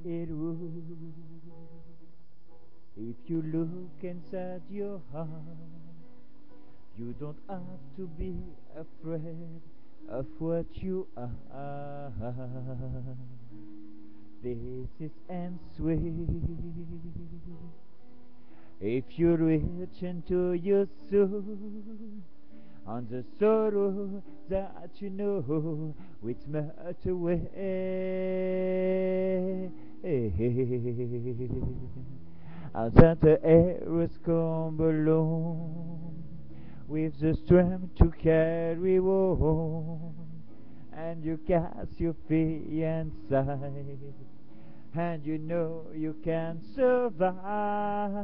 it would if you look inside your heart. You don't have to be afraid of what you are. This is and sweet. If you reach into your soul, on the sorrow that you know, which melt away. As that the arrows come along, with the strength to carry on, and you cast your fear inside, and you know you can survive.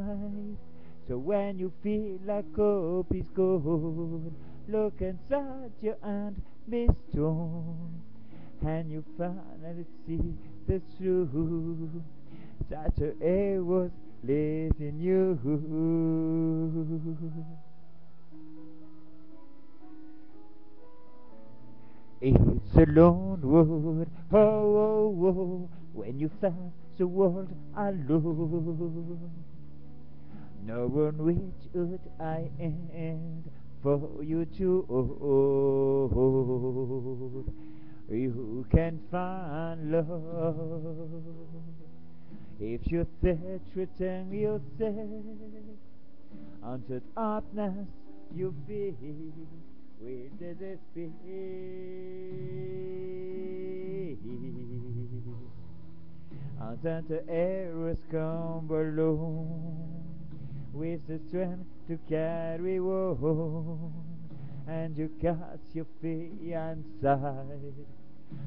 So when you feel like hope is gone, look inside you and be strong, and you finally see the truth that the air was leading you. It's a lone wood, oh, oh, oh, when you find the world alone. No one which would I end for you to hold. You can find love if you search within yourself until darkness you feel with despair. Until the arrows come along with the strength to carry on, and you cast your fear inside,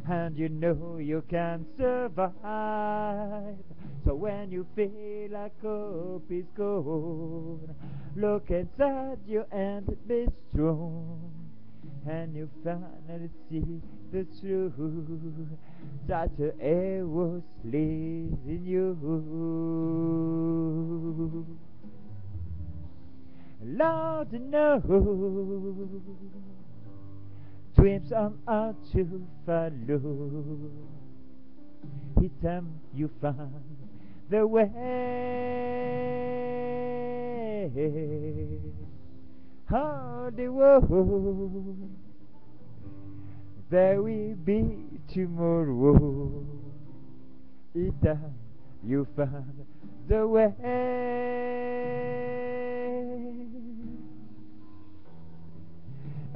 and you know you can survive. So when you feel like hope is gone, look inside you and be strong, and you finally see the truth that the air was leading you. Lord knows dreams are hard to follow. Each time you find the way, how the world there will be tomorrow. Each time you find the way,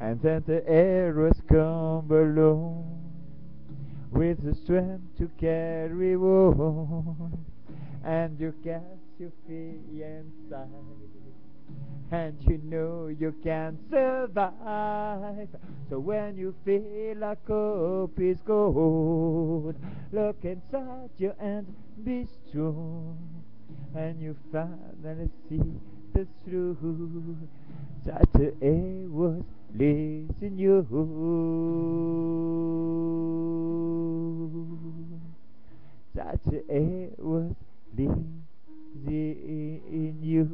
and then the arrows come along with the strength to carry on, and you cast your fear inside, and you know you can survive. So when you feel like hope is gone, look inside you and be strong, and you finally see the truth that the air was leading you. That the air was leading you.